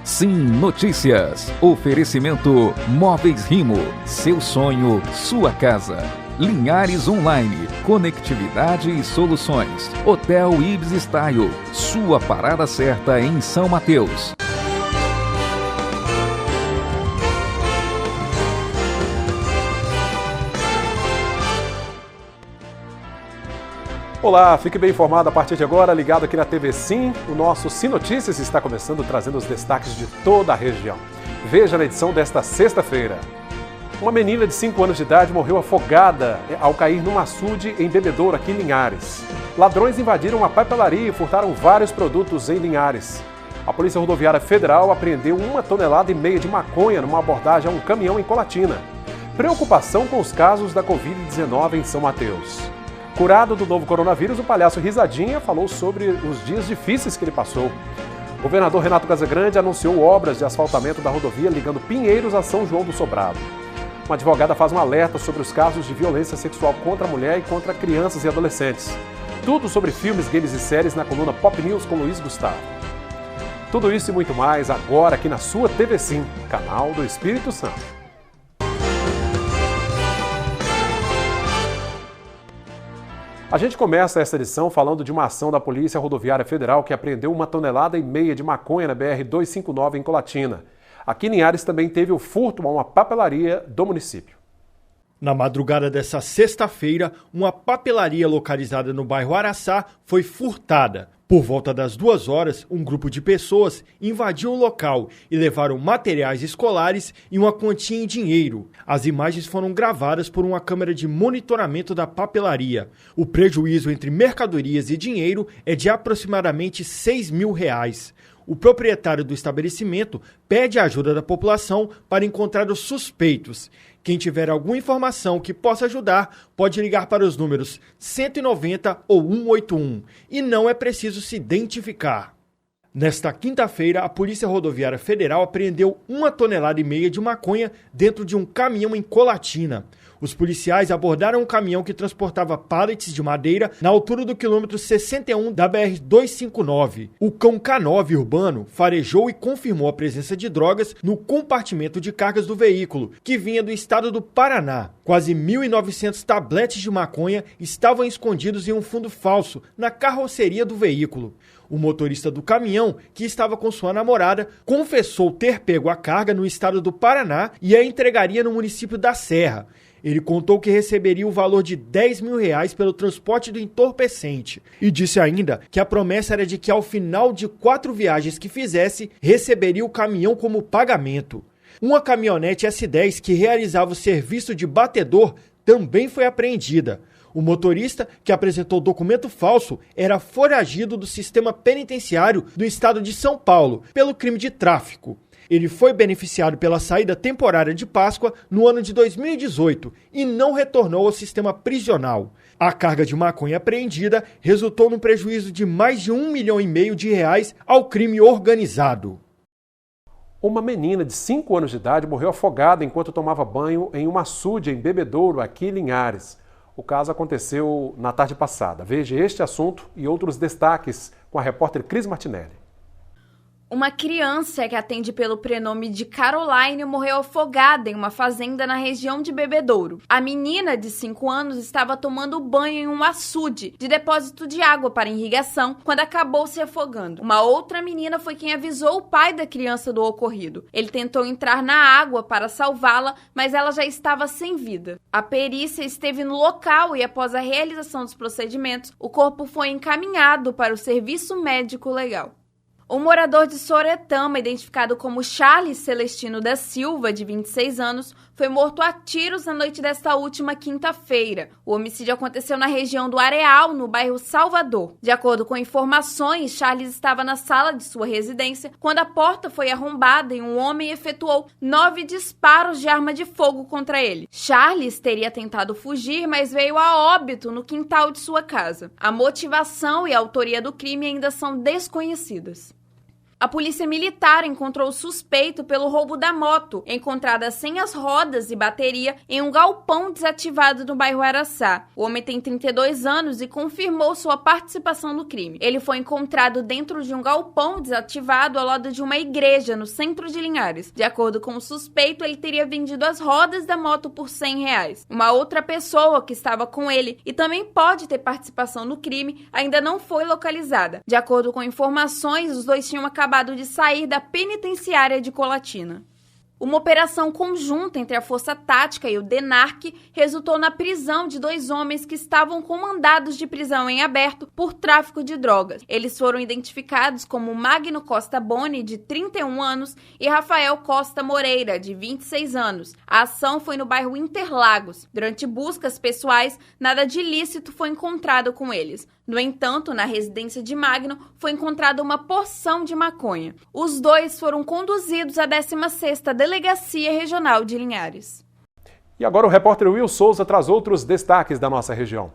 Sim Notícias. Oferecimento Móveis Rimo. Seu sonho, sua casa. Linhares Online. Conectividade e soluções. Hotel Ibis Style. Sua parada certa em São Mateus. Olá, fique bem informado a partir de agora, ligado aqui na TV Sim. O nosso Sim Notícias está começando trazendo os destaques de toda a região. Veja na edição desta sexta-feira. Uma menina de 5 anos de idade morreu afogada ao cair num açude em Bebedouro, aqui em Linhares. Ladrões invadiram uma papelaria e furtaram vários produtos em Linhares. A Polícia Rodoviária Federal apreendeu 1,5 toneladas de maconha numa abordagem a um caminhão em Colatina. Preocupação com os casos da Covid-19 em São Mateus. Curado do novo coronavírus, o palhaço Risadinha falou sobre os dias difíceis que ele passou. O governador Renato Casagrande anunciou obras de asfaltamento da rodovia ligando Pinheiros a São João do Sobrado. Uma advogada faz um alerta sobre os casos de violência sexual contra a mulher e contra crianças e adolescentes. Tudo sobre filmes, games e séries na coluna Pop News com Luiz Gustavo. Tudo isso e muito mais agora aqui na sua TV Sim, canal do Espírito Santo. A gente começa essa edição falando de uma ação da Polícia Rodoviária Federal que apreendeu 1,5 toneladas de maconha na BR-259 em Colatina. Aqui em Linhares também teve o furto a uma papelaria do município. Na madrugada dessa sexta-feira, uma papelaria localizada no bairro Araçá foi furtada. Por volta das 2 horas, um grupo de pessoas invadiu o local e levaram materiais escolares e uma quantia em dinheiro. As imagens foram gravadas por uma câmera de monitoramento da papelaria. O prejuízo entre mercadorias e dinheiro é de aproximadamente R$6 mil. O proprietário do estabelecimento pede a ajuda da população para encontrar os suspeitos. Quem tiver alguma informação que possa ajudar, pode ligar para os números 190 ou 181. E não é preciso se identificar. Nesta quinta-feira, a Polícia Rodoviária Federal apreendeu 1,5 toneladas de maconha dentro de um caminhão em Colatina. Os policiais abordaram um caminhão que transportava pallets de madeira na altura do quilômetro 61 da BR-259. O cão K9 urbano farejou e confirmou a presença de drogas no compartimento de cargas do veículo, que vinha do estado do Paraná. Quase 1.900 tabletes de maconha estavam escondidos em um fundo falso na carroceria do veículo. O motorista do caminhão, que estava com sua namorada, confessou ter pego a carga no estado do Paraná e a entregaria no município da Serra. Ele contou que receberia o valor de R$10 mil pelo transporte do entorpecente e disse ainda que a promessa era de que ao final de 4 viagens que fizesse, receberia o caminhão como pagamento. Uma caminhonete S10 que realizava o serviço de batedor também foi apreendida. O motorista, que apresentou documento falso, era foragido do sistema penitenciário do estado de São Paulo pelo crime de tráfico. Ele foi beneficiado pela saída temporária de Páscoa no ano de 2018 e não retornou ao sistema prisional. A carga de maconha apreendida resultou num prejuízo de mais de R$1,5 milhão ao crime organizado. Uma menina de 5 anos de idade morreu afogada enquanto tomava banho em um açude em Bebedouro, aqui em Linhares. O caso aconteceu na tarde passada. Veja este assunto e outros destaques com a repórter Cris Martinelli. Uma criança que atende pelo prenome de Caroline morreu afogada em uma fazenda na região de Bebedouro. A menina de 5 anos estava tomando banho em um açude de depósito de água para irrigação quando acabou se afogando. Uma outra menina foi quem avisou o pai da criança do ocorrido. Ele tentou entrar na água para salvá-la, mas ela já estava sem vida. A perícia esteve no local e após a realização dos procedimentos, o corpo foi encaminhado para o serviço médico legal. Um morador de Soretama, identificado como Charles Celestino da Silva, de 26 anos, foi morto a tiros na noite desta última quinta-feira. O homicídio aconteceu na região do Areal, no bairro Salvador. De acordo com informações, Charles estava na sala de sua residência quando a porta foi arrombada e um homem efetuou 9 disparos de arma de fogo contra ele. Charles teria tentado fugir, mas veio a óbito no quintal de sua casa. A motivação e a autoria do crime ainda são desconhecidas. A polícia militar encontrou o suspeito pelo roubo da moto, encontrada sem as rodas e bateria em um galpão desativado no bairro Araçá. O homem tem 32 anos e confirmou sua participação no crime. Ele foi encontrado dentro de um galpão desativado ao lado de uma igreja no centro de Linhares. De acordo com o suspeito, ele teria vendido as rodas da moto por R$100. Uma outra pessoa que estava com ele e também pode ter participação no crime ainda não foi localizada. De acordo com informações, os dois tinham acabado de sair da penitenciária de Colatina. Uma operação conjunta entre a Força Tática e o DENARC resultou na prisão de 2 homens que estavam com mandados de prisão em aberto por tráfico de drogas. Eles foram identificados como Magno Costa Boni, de 31 anos, e Rafael Costa Moreira, de 26 anos. A ação foi no bairro Interlagos. Durante buscas pessoais, nada de ilícito foi encontrado com eles. No entanto, na residência de Magno foi encontrada uma porção de maconha. Os dois foram conduzidos à 16ª Delegacia Regional de Linhares. E agora o repórter Will Souza traz outros destaques da nossa região.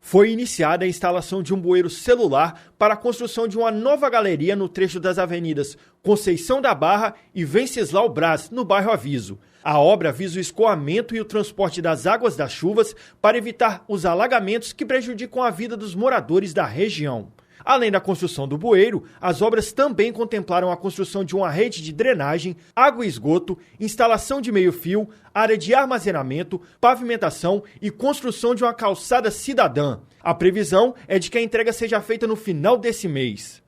Foi iniciada a instalação de um bueiro celular para a construção de uma nova galeria no trecho das avenidas Conceição da Barra e Venceslau Braz, no bairro Aviso. A obra visa o escoamento e o transporte das águas das chuvas para evitar os alagamentos que prejudicam a vida dos moradores da região. Além da construção do bueiro, as obras também contemplaram a construção de uma rede de drenagem, água e esgoto, instalação de meio-fio, área de armazenamento, pavimentação e construção de uma calçada cidadã. A previsão é de que a entrega seja feita no final desse mês.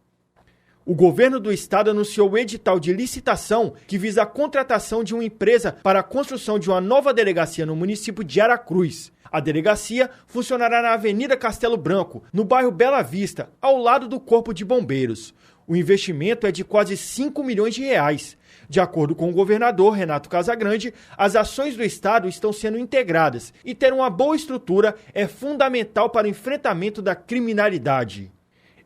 O governo do estado anunciou o edital de licitação que visa a contratação de uma empresa para a construção de uma nova delegacia no município de Aracruz. A delegacia funcionará na Avenida Castelo Branco, no bairro Bela Vista, ao lado do Corpo de Bombeiros. O investimento é de quase R$5 milhões. De acordo com o governador Renato Casagrande, as ações do estado estão sendo integradas e ter uma boa estrutura é fundamental para o enfrentamento da criminalidade.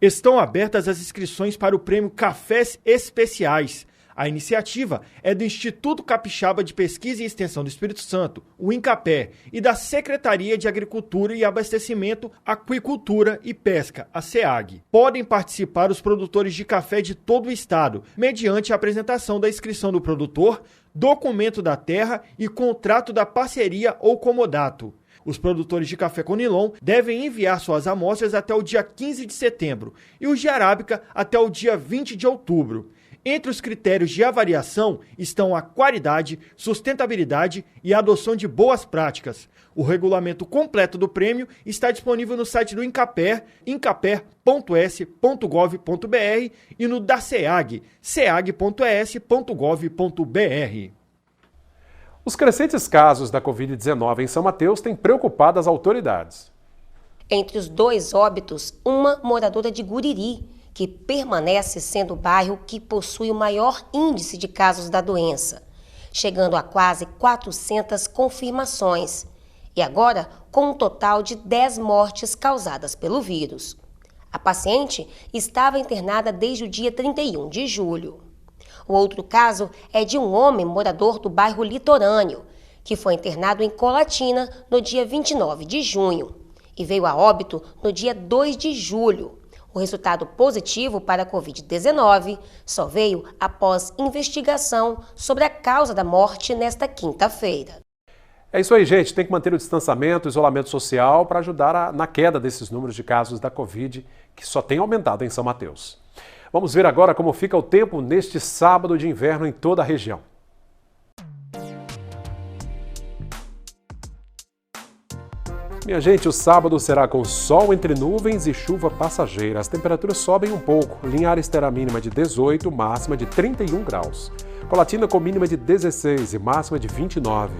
Estão abertas as inscrições para o prêmio Cafés Especiais. A iniciativa é do Instituto Capixaba de Pesquisa e Extensão do Espírito Santo, o INCAPé, e da Secretaria de Agricultura e Abastecimento, Aquicultura e Pesca, a SEAG. Podem participar os produtores de café de todo o estado, mediante a apresentação da inscrição do produtor, documento da terra e contrato da parceria ou comodato. Os produtores de café Conilon devem enviar suas amostras até o dia 15 de setembro e os de arábica até o dia 20 de outubro. Entre os critérios de avaliação estão a qualidade, sustentabilidade e a adoção de boas práticas. O regulamento completo do prêmio está disponível no site do INCAPé, incapé.es.gov.br, e no da SEAG, seag.es.gov.br. Os crescentes casos da Covid-19 em São Mateus têm preocupado as autoridades. Entre os 2 óbitos, uma moradora de Guriri, que permanece sendo o bairro que possui o maior índice de casos da doença, chegando a quase 400 confirmações, e agora com um total de 10 mortes causadas pelo vírus. A paciente estava internada desde o dia 31 de julho. O outro caso é de um homem morador do bairro Litorâneo, que foi internado em Colatina no dia 29 de junho e veio a óbito no dia 2 de julho. O resultado positivo para a Covid-19 só veio após investigação sobre a causa da morte nesta quinta-feira. É isso aí, gente. Tem que manter o distanciamento, o isolamento social para ajudar na queda desses números de casos da Covid, que só tem aumentado em São Mateus. Vamos ver agora como fica o tempo neste sábado de inverno em toda a região. Minha gente, o sábado será com sol entre nuvens e chuva passageira. As temperaturas sobem um pouco. Linhares terá mínima de 18, máxima de 31 graus. Colatina com mínima de 16 e máxima de 29.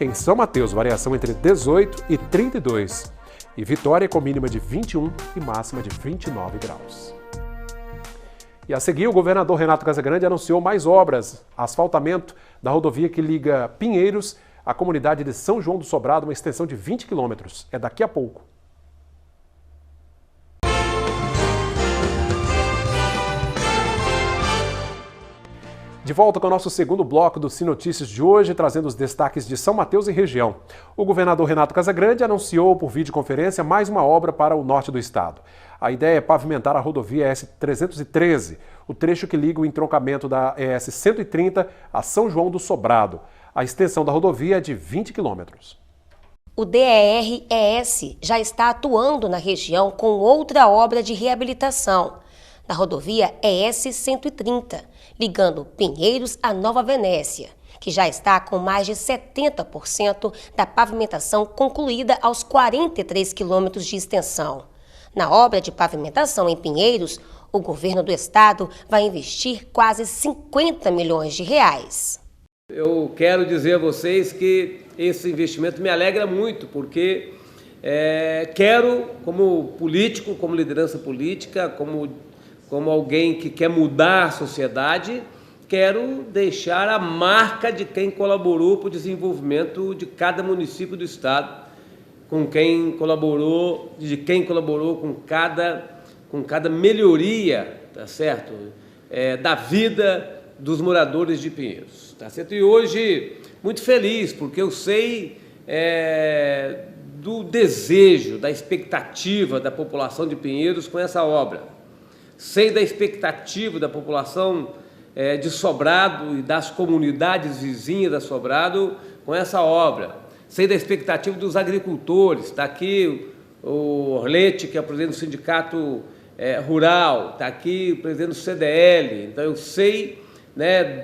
Em São Mateus, variação entre 18 e 32. E Vitória com mínima de 21 e máxima de 29 graus. E a seguir, o governador Renato Casagrande anunciou mais obras. Asfaltamento da rodovia que liga Pinheiros à comunidade de São João do Sobrado, uma extensão de 20 quilômetros. É daqui a pouco. De volta com o nosso segundo bloco do Sinotícias de hoje, trazendo os destaques de São Mateus e região. O governador Renato Casagrande anunciou por videoconferência mais uma obra para o norte do estado. A ideia é pavimentar a rodovia ES-313, o trecho que liga o entroncamento da ES-130 a São João do Sobrado. A extensão da rodovia é de 20 quilômetros. O DER-ES já está atuando na região com outra obra de reabilitação, na rodovia ES-130, ligando Pinheiros a Nova Venécia, que já está com mais de 70% da pavimentação concluída aos 43 quilômetros de extensão. Na obra de pavimentação em Pinheiros, o governo do estado vai investir quase 50 milhões de reais. Eu quero dizer a vocês que esse investimento me alegra muito, porque quero, como político, como liderança política, como alguém que quer mudar a sociedade, quero deixar a marca de quem colaborou para o desenvolvimento de cada município do estado, de quem colaborou com cada melhoria, tá certo? Da vida dos moradores de Pinheiros, tá certo? E hoje, muito feliz, porque eu sei do desejo, da expectativa da população de Pinheiros com essa obra. Sei da expectativa da população de Sobrado e das comunidades vizinhas da Sobrado com essa obra. Sei da expectativa dos agricultores. Está aqui o Orlete, que é o presidente do Sindicato Rural, está aqui o presidente do CDL. Então eu sei, né,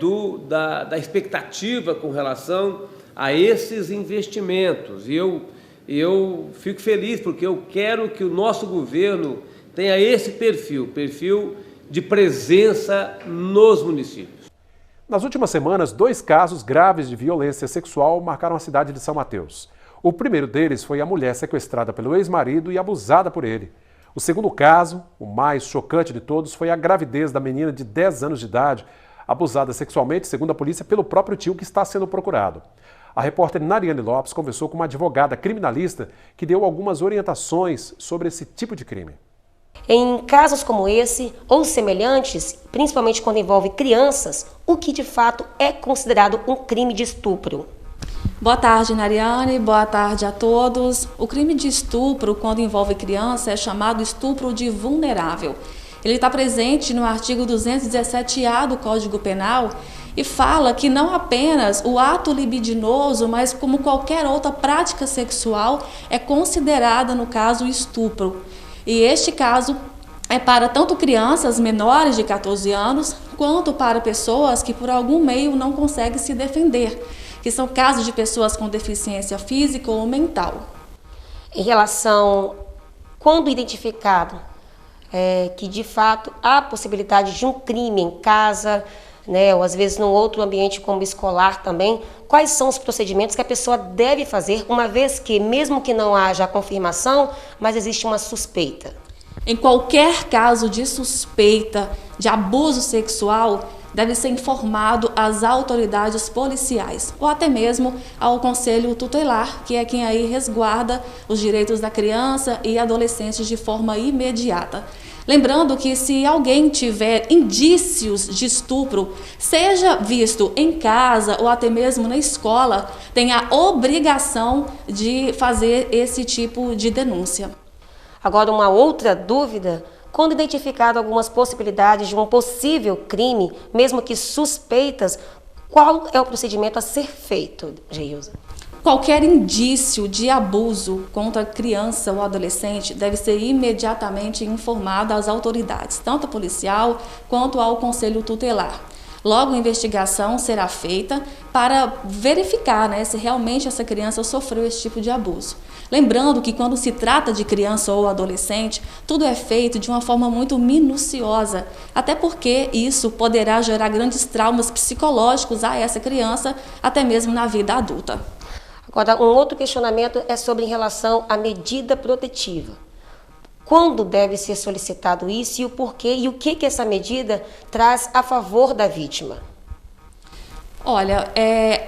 da expectativa com relação a esses investimentos. E eu fico feliz porque eu quero que o nosso governo tenha esse perfil de presença nos municípios. Nas últimas semanas, 2 casos graves de violência sexual marcaram a cidade de São Mateus. O primeiro deles foi a mulher sequestrada pelo ex-marido e abusada por ele. O segundo caso, o mais chocante de todos, foi a gravidez da menina de 10 anos de idade, abusada sexualmente, segundo a polícia, pelo próprio tio que está sendo procurado. A repórter Nariane Lopes conversou com uma advogada criminalista que deu algumas orientações sobre esse tipo de crime. Em casos como esse, ou semelhantes, principalmente quando envolve crianças, o que de fato é considerado um crime de estupro? Boa tarde, Nariane. Boa tarde a todos. O crime de estupro, quando envolve criança, é chamado estupro de vulnerável. Ele está presente no artigo 217-A do Código Penal e fala que não apenas o ato libidinoso, mas como qualquer outra prática sexual é considerada, no caso, estupro. E este caso é para tanto crianças menores de 14 anos, quanto para pessoas que por algum meio não conseguem se defender, que são casos de pessoas com deficiência física ou mental. Em relação, quando identificado que de fato há possibilidade de um crime em casa, né, ou às vezes num outro ambiente como escolar também, quais são os procedimentos que a pessoa deve fazer, uma vez que, mesmo que não haja a confirmação, mas existe uma suspeita? Em qualquer caso de suspeita de abuso sexual, deve ser informado às autoridades policiais, ou até mesmo ao Conselho Tutelar, que é quem aí resguarda os direitos da criança e adolescente de forma imediata. Lembrando que se alguém tiver indícios de estupro, seja visto em casa ou até mesmo na escola, tem a obrigação de fazer esse tipo de denúncia. Agora, uma outra dúvida: quando identificado algumas possibilidades de um possível crime, mesmo que suspeitas, qual é o procedimento a ser feito, Geilza? Qualquer indício de abuso contra criança ou adolescente deve ser imediatamente informado às autoridades, tanto policial quanto ao Conselho Tutelar. Logo, a investigação será feita para verificar, né, se realmente essa criança sofreu esse tipo de abuso. Lembrando que quando se trata de criança ou adolescente, tudo é feito de uma forma muito minuciosa, até porque isso poderá gerar grandes traumas psicológicos a essa criança, até mesmo na vida adulta. Agora, um outro questionamento é sobre em relação à medida protetiva. Quando deve ser solicitado isso e o porquê, e o que essa medida traz a favor da vítima? Olha,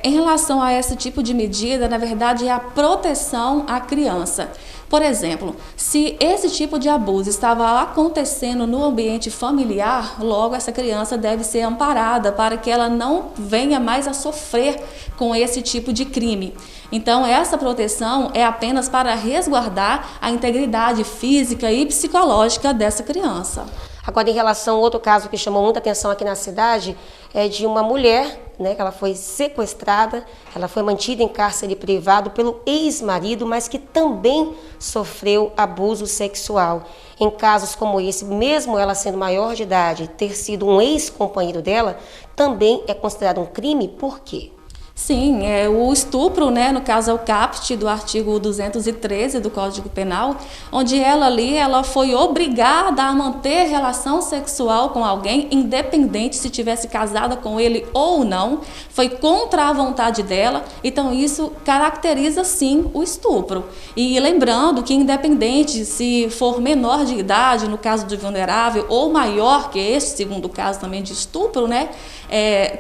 em relação a esse tipo de medida, na verdade é a proteção à criança. Por exemplo, se esse tipo de abuso estava acontecendo no ambiente familiar, logo essa criança deve ser amparada para que ela não venha mais a sofrer com esse tipo de crime. Então, essa proteção é apenas para resguardar a integridade física e psicológica dessa criança. Agora, em relação a outro caso que chamou muita atenção aqui na cidade, é de uma mulher, né, que ela foi sequestrada, ela foi mantida em cárcere privado pelo ex-marido, mas que também sofreu abuso sexual. Em casos como esse, mesmo ela sendo maior de idade, ter sido um ex-companheiro dela, também é considerado um crime. Por quê? Sim, o estupro, né, no caso é o caput do artigo 213 do Código Penal, onde ela foi obrigada a manter relação sexual com alguém, independente se tivesse casada com ele ou não, foi contra a vontade dela, então isso caracteriza sim o estupro. E lembrando que independente se for menor de idade, no caso do vulnerável, ou maior que este, segundo caso também de estupro, né,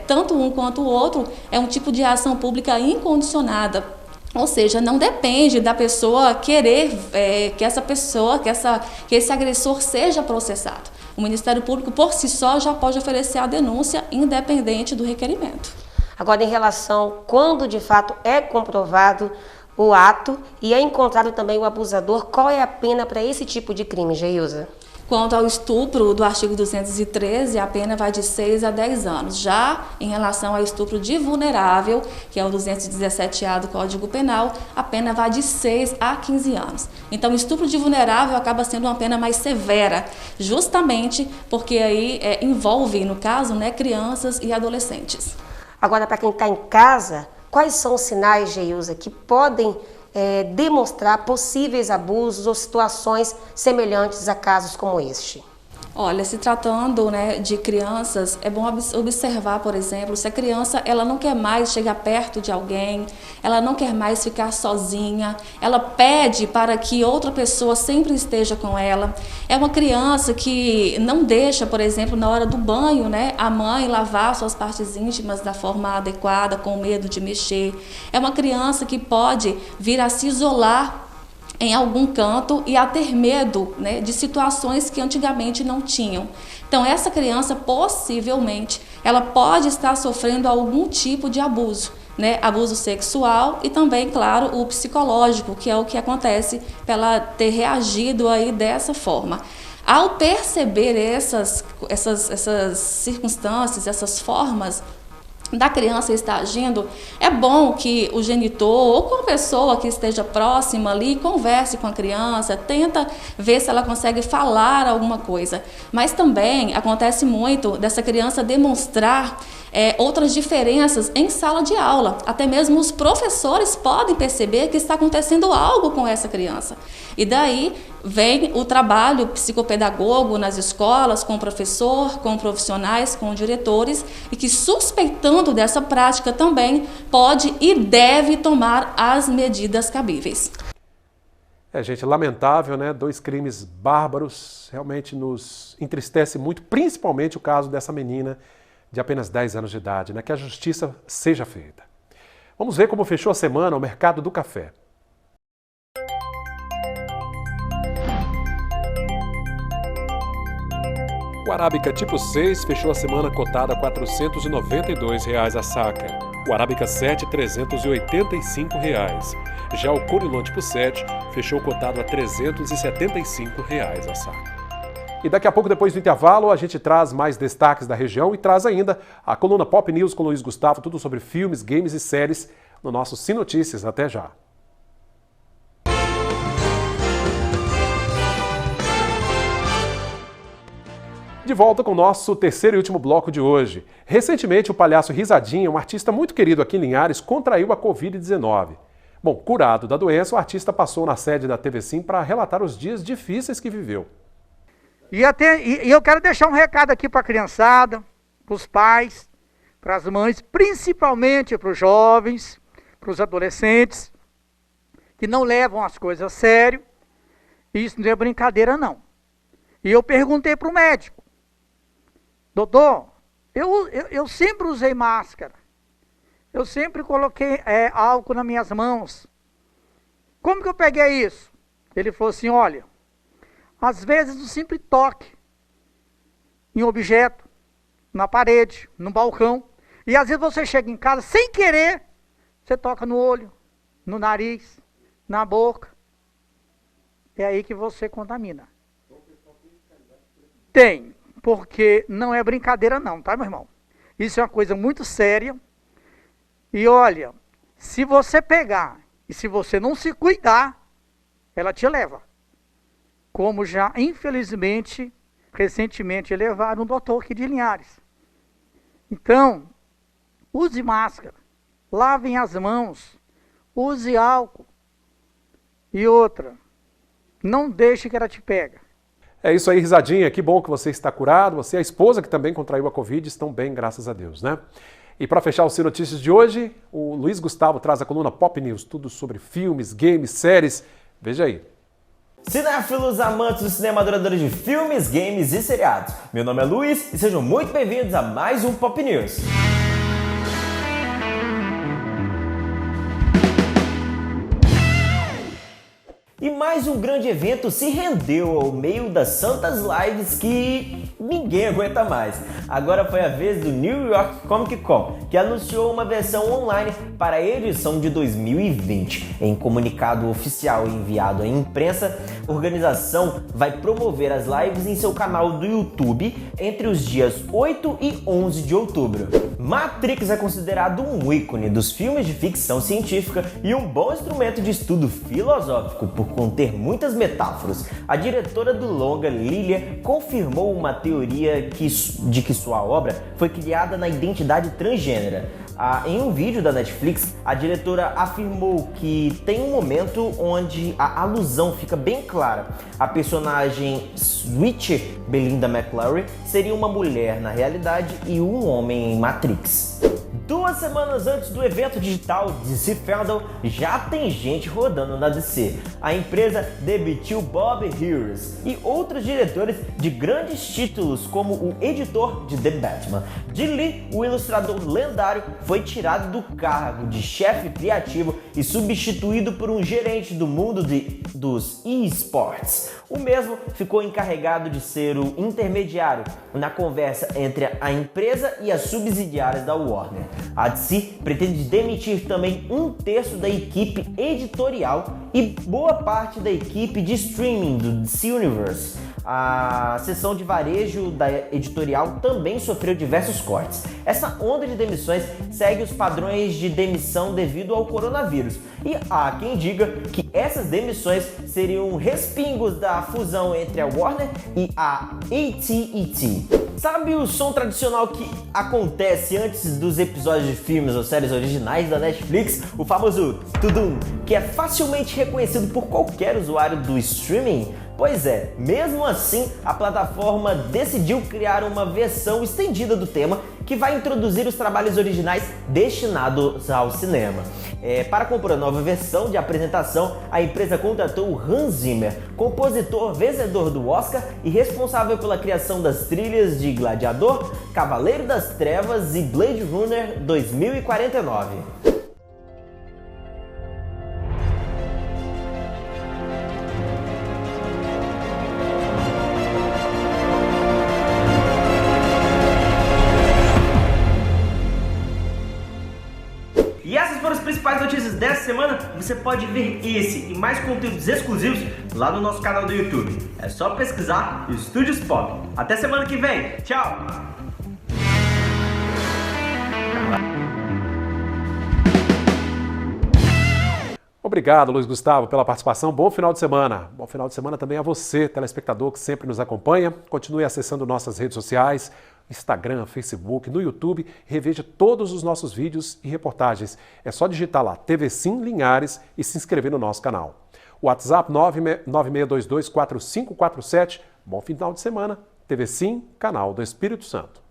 tanto um quanto o outro, é um tipo de ação pública incondicionada. Ou seja, não depende da pessoa querer que esse agressor seja processado. O Ministério Público, por si só, já pode oferecer a denúncia independente do requerimento. Agora, em relação quando de fato é comprovado o ato e é encontrado também o abusador, qual é a pena para esse tipo de crime, Geilza? Quanto ao estupro do artigo 213, a pena vai de 6 a 10 anos. Já em relação ao estupro de vulnerável, que é o 217A do Código Penal, a pena vai de 6 a 15 anos. Então, o estupro de vulnerável acaba sendo uma pena mais severa, justamente porque aí envolve, no caso, né, crianças e adolescentes. Agora, para quem está em casa, quais são os sinais, Geilza, que podem demonstrar possíveis abusos ou situações semelhantes a casos como este? Olha, se tratando, né, de crianças, é bom observar, por exemplo, se a criança ela não quer mais chegar perto de alguém, ela não quer mais ficar sozinha, ela pede para que outra pessoa sempre esteja com ela. É uma criança que não deixa, por exemplo, na hora do banho, né, a mãe lavar suas partes íntimas da forma adequada, com medo de mexer. É uma criança que pode vir a se isolar em algum canto e a ter medo, né, de situações que antigamente não tinham. Então, essa criança, possivelmente, ela pode estar sofrendo algum tipo de abuso, né, abuso sexual e também, claro, o psicológico, que é o que acontece pela ter reagido aí dessa forma. Ao perceber essas circunstâncias, essas formas da criança está agindo, é bom que o genitor ou com a pessoa que esteja próxima ali converse com a criança, tenta ver se ela consegue falar alguma coisa. Mas também acontece muito dessa criança demonstrar outras diferenças em sala de aula. Até mesmo os professores podem perceber que está acontecendo algo com essa criança. E daí vem o trabalho psicopedagogo nas escolas, com o professor, com profissionais, com diretores, e que suspeitando dessa prática também pode e deve tomar as medidas cabíveis. Gente, lamentável, né? 2 crimes bárbaros, realmente nos entristece muito, principalmente o caso dessa menina de apenas 10 anos de idade, né? Que a justiça seja feita. Vamos ver como fechou a semana o mercado do café. O Arábica tipo 6 fechou a semana cotada a R$ 492 a saca. O Arábica 7, R$ 385. Já o Conilon tipo 7 fechou cotado a R$ 375 a saca. E daqui a pouco, depois do intervalo, a gente traz mais destaques da região e traz ainda a coluna Pop News com Luiz Gustavo, tudo sobre filmes, games e séries no nosso Sim Notícias. Até já! De volta com o nosso terceiro e último bloco de hoje. Recentemente, o palhaço Risadinha, um artista muito querido aqui em Linhares, contraiu a Covid-19. Bom, curado da doença, o artista passou na sede da TV Sim para relatar os dias difíceis que viveu. E eu quero deixar um recado aqui para a criançada, para os pais, para as mães, principalmente para os jovens, para os adolescentes, que não levam as coisas a sério. Isso não é brincadeira, não. E eu perguntei para o médico: doutor, eu sempre usei máscara, eu sempre coloquei álcool nas minhas mãos. Como que eu peguei isso? Ele falou assim, olha, às vezes um simples toque em objeto, na parede, no balcão, e às vezes você chega em casa sem querer, você toca no olho, no nariz, na boca. É aí que você contamina. Tem, porque não é brincadeira não, tá, meu irmão? Isso é uma coisa muito séria. E olha, se você pegar e se você não se cuidar, ela te leva. Como já, infelizmente, recentemente levaram um doutor aqui de Linhares. Então, use máscara, lavem as mãos, use álcool. E outra, não deixe que ela te pega. É isso aí, risadinha. Que bom que você está curado. Você e a esposa que também contraiu a Covid estão bem, graças a Deus, né? E para fechar o Cine Notícias de hoje, o Luiz Gustavo traz a coluna Pop News, tudo sobre filmes, games, séries. Veja aí. Cinéfilos, amantes do cinema, adoradores de filmes, games e seriados. Meu nome é Luiz e sejam muito bem-vindos a mais um Pop News. E mais um grande evento se rendeu ao meio das santas lives que ninguém aguenta mais. Agora foi a vez do New York Comic Con, que anunciou uma versão online para a edição de 2020. Em comunicado oficial enviado à imprensa, a organização vai promover as lives em seu canal do YouTube entre os dias 8 e 11 de outubro. Matrix é considerado um ícone dos filmes de ficção científica e um bom instrumento de estudo filosófico por conter muitas metáforas. A diretora do longa, Lilia, confirmou uma teoria de que sua obra foi criada na identidade transgênera. Em um vídeo da Netflix, a diretora afirmou que tem um momento onde a alusão fica bem clara. A personagem Switch, Belinda McLaury, seria uma mulher na realidade e um homem em Matrix. 2 semanas antes do evento digital DC Fandom, já tem gente rodando na DC. A empresa demitiu Bob Hughes e outros diretores de grandes títulos, como o editor de The Batman. Jim Lee, o ilustrador lendário, foi tirado do cargo de chefe criativo e substituído por um gerente do mundo dos eSports. O mesmo ficou encarregado de ser o intermediário na conversa entre a empresa e as subsidiárias da Warner. A DC pretende demitir também 1/3 da equipe editorial e boa parte da equipe de streaming do DC Universe. A seção de varejo da editorial também sofreu diversos cortes. Essa onda de demissões segue os padrões de demissão devido ao coronavírus. E há quem diga que essas demissões seriam respingos da fusão entre a Warner e a AT&T. Sabe o som tradicional que acontece antes dos episódios de filmes ou séries originais da Netflix? O famoso tudum, que é facilmente reconhecido por qualquer usuário do streaming? Pois é, mesmo assim, a plataforma decidiu criar uma versão estendida do tema que vai introduzir os trabalhos originais destinados ao cinema. Para compor a nova versão de apresentação, a empresa contratou o Hans Zimmer, compositor vencedor do Oscar e responsável pela criação das trilhas de Gladiador, Cavaleiro das Trevas e Blade Runner 2049. E essas foram as principais notícias dessa semana. Você pode ver esse e mais conteúdos exclusivos lá no nosso canal do YouTube. É só pesquisar Estúdios Pop. Até semana que vem. Tchau! Obrigado, Luiz Gustavo, pela participação. Bom final de semana. Bom final de semana também a você, telespectador que sempre nos acompanha. Continue acessando nossas redes sociais, Instagram, Facebook, no YouTube. Reveja todos os nossos vídeos e reportagens. É só digitar lá TV Sim Linhares e se inscrever no nosso canal. WhatsApp 96224547. Bom final de semana. TV Sim, canal do Espírito Santo.